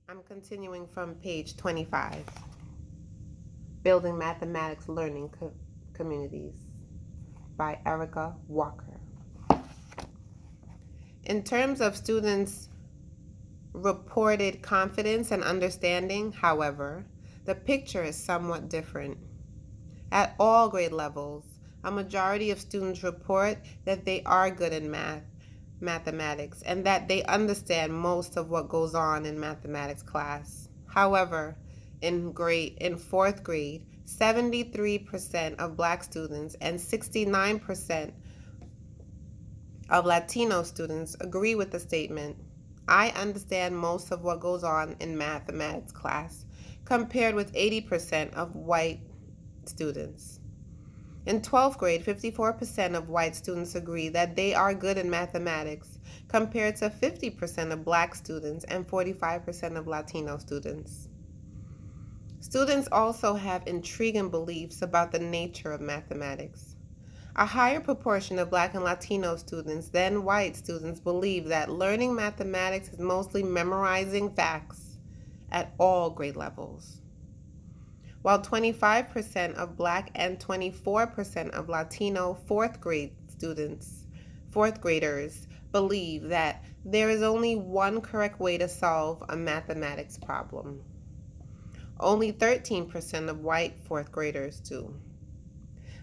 I'm continuing from page 25, Building Mathematics Learning Communities by Erica Walker. In terms of students' reported confidence and understanding, however, the picture is somewhat different. At all grade levels, a majority of students report that they are good in mathematics, and that they understand most of what goes on in mathematics class. However, in fourth grade, 73% of Black students and 69% of Latino students agree with the statement, "I understand most of what goes on in mathematics class," compared with 80% of white students. In 12th grade, 54% of white students agree that they are good in mathematics, compared to 50% of Black students and 45% of Latino students. Students also have intriguing beliefs about the nature of mathematics. A higher proportion of Black and Latino students than white students believe that learning mathematics is mostly memorizing facts at all grade levels, while 25% of Black and 24% of Latino fourth graders believe that there is only one correct way to solve a mathematics problem. Only 13% of white fourth graders do.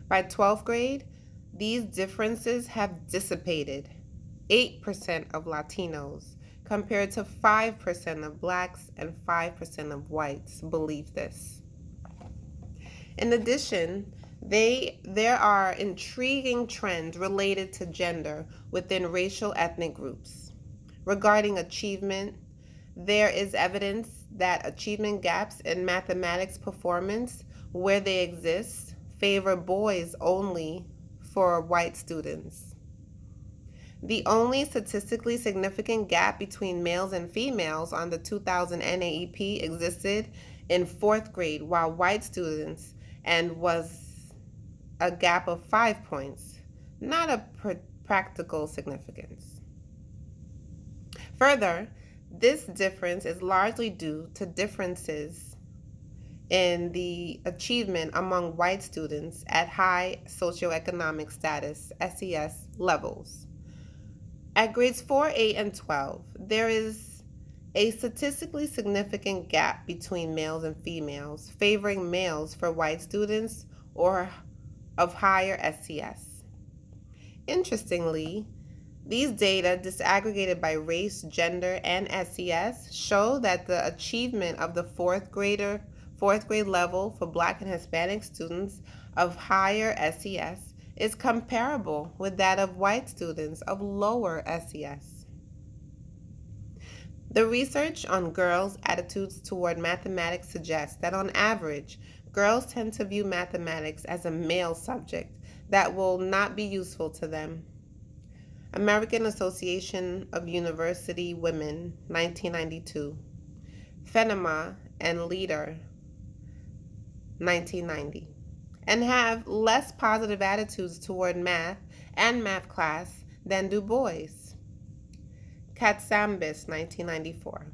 By 12th grade, these differences have dissipated. 8% of Latinos compared to 5% of Blacks and 5% of whites believe this. In addition, there are intriguing trends related to gender within racial ethnic groups. Regarding achievement, there is evidence that achievement gaps in mathematics performance, where they exist, favor boys only for white students. The only statistically significant gap between males and females on the 2000 NAEP existed in fourth grade, while white students, and was a gap of 5 points, not a practical significance. Further, this difference is largely due to differences in the achievement among white students at high socioeconomic status (SES) levels. At grades 4, 8, and 12, there is a statistically significant gap between males and females, favoring males for white students or of higher SES. Interestingly, these data, disaggregated by race, gender, and SES, show that the achievement of the fourth grade level for Black and Hispanic students of higher SES is comparable with that of white students of lower SES. The research on girls' attitudes toward mathematics suggests that on average, girls tend to view mathematics as a male subject that will not be useful to them. American Association of University Women, 1992. Fenema and Leader, 1990. And have less positive attitudes toward math and math class than do boys. Katsambis, 1994.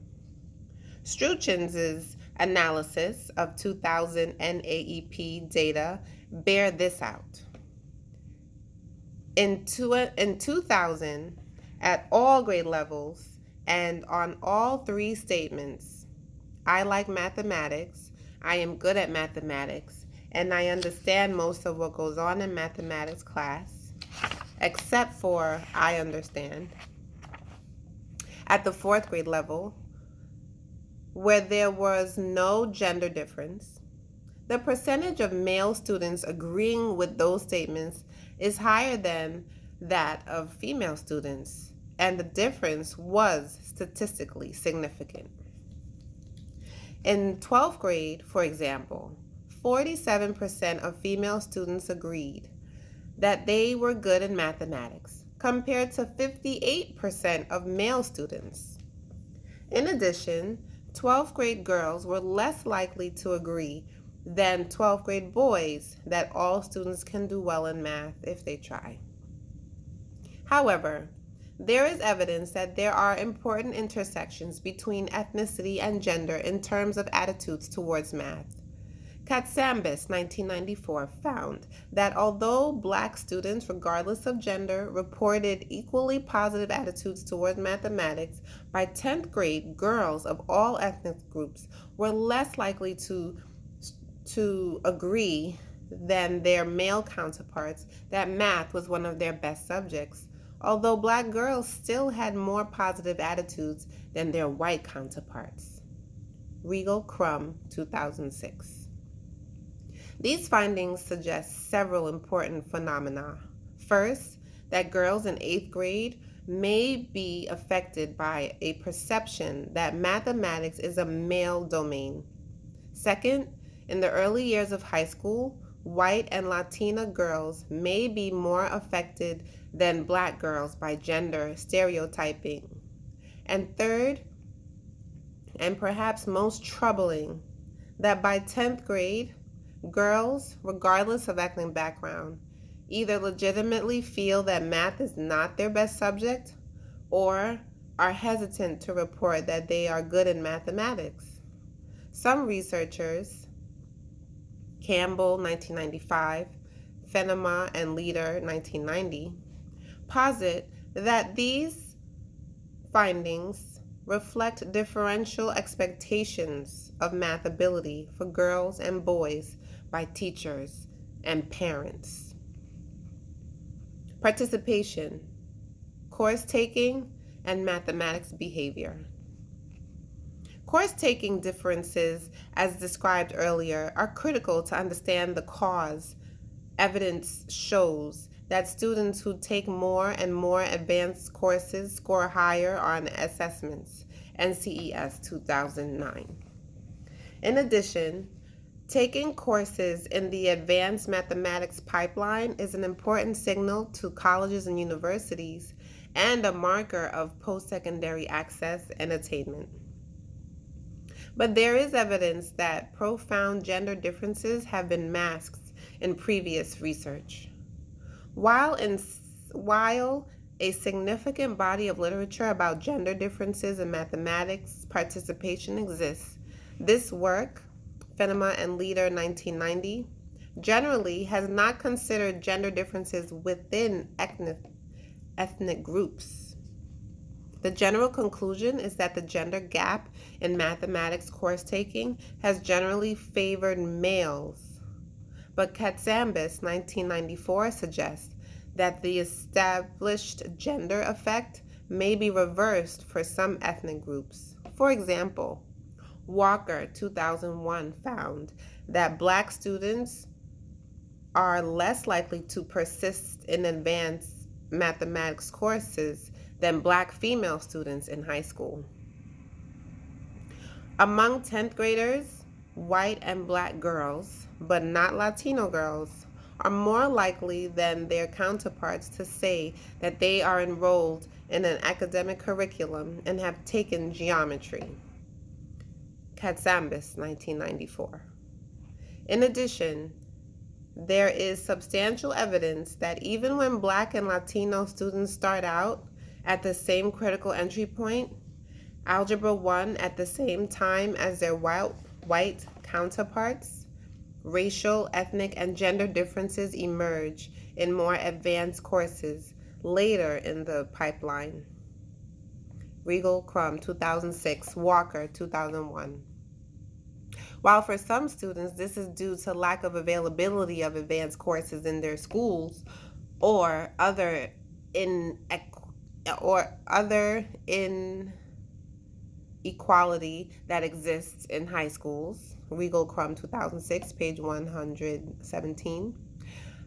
Struchin's analysis of 2000 NAEP data bear this out. In 2000, at all grade levels and on all three statements, I like mathematics, I am good at mathematics, and I understand most of what goes on in mathematics class, except for I understand. At the fourth grade level, where there was no gender difference, the percentage of male students agreeing with those statements is higher than that of female students, and the difference was statistically significant. In 12th grade, for example, 47% of female students agreed that they were good in mathematics, compared to 58% of male students. In addition, 12th grade girls were less likely to agree than 12th grade boys that all students can do well in math if they try. However, There is evidence that there are important intersections between ethnicity and gender in terms of attitudes towards math. Katsambis, 1994, found that although black students, regardless of gender, reported equally positive attitudes toward mathematics, by 10th grade, girls of all ethnic groups were less likely to agree than their male counterparts that math was one of their best subjects, although black girls still had more positive attitudes than their white counterparts. Regal Crum, 2006. These findings suggest several important phenomena. First, that girls in 8th grade may be affected by a perception that mathematics is a male domain. Second, in the early years of high school, white and Latina girls may be more affected than black girls by gender stereotyping. And third, and perhaps most troubling, that by 10th grade, girls, regardless of ethnic background, either legitimately feel that math is not their best subject or are hesitant to report that they are good in mathematics. Some researchers, Campbell, 1995, Fenema and Leader, 1990, posit that these findings reflect differential expectations of math ability for girls and boys by teachers and parents. Participation, course taking, and mathematics behavior. Course taking differences, as described earlier, are critical to understand the cause. Evidence shows that students who take more and more advanced courses score higher on assessments, NCES 2009. In addition, taking courses in the advanced mathematics pipeline is an important signal to colleges and universities and a marker of post-secondary access and attainment. But there is evidence that profound gender differences have been masked in previous research. While a significant body of literature about gender differences in mathematics participation exists, this work, Fenema and Leader 1990, generally has not considered gender differences within ethnic groups. The general conclusion is that the gender gap in mathematics course taking has generally favored males. But Katsambis, 1994, suggests that the established gender effect may be reversed for some ethnic groups. For example, Walker, 2001, found that black students are less likely to persist in advanced mathematics courses than black female students in high school. Among 10th graders, white and black girls, but not Latino girls, are more likely than their counterparts to say that they are enrolled in an academic curriculum and have taken geometry. Katsambis, 1994. In addition, there is substantial evidence that even when black and Latino students start out at the same critical entry point, Algebra 1 at the same time as their white counterparts, racial, ethnic, and gender differences emerge in more advanced courses later in the pipeline. Regal Crum, 2006, Walker, 2001. While for some students this is due to lack of availability of advanced courses in their schools or other inequality that exists in high schools. Regal Crum, 2006, page 117.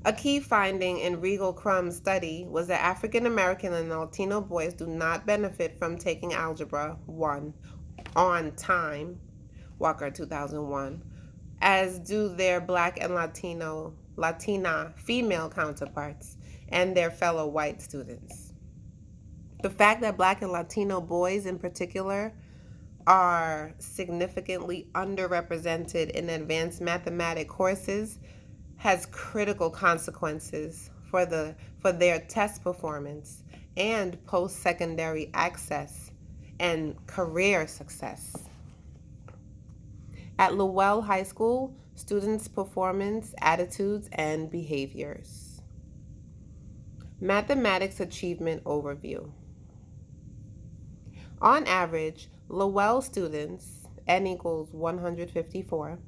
A key finding in Regal Crum's study was that African American and Latino boys do not benefit from taking Algebra 1 on time, Walker, 2001, as do their black and Latina female counterparts and their fellow white students. The fact that black and Latino boys in particular are significantly underrepresented in advanced mathematics courses has critical consequences for their test performance and post-secondary access and career success. At Lowell High School, students' performance, attitudes, and behaviors. Mathematics achievement overview. On average, Lowell students, N equals 154,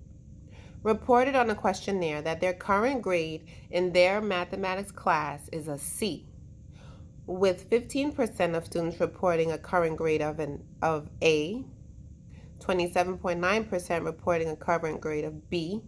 reported on a questionnaire that their current grade in their mathematics class is a C, with 15% of students reporting a current grade of A, 27.9% reporting a current grade of B,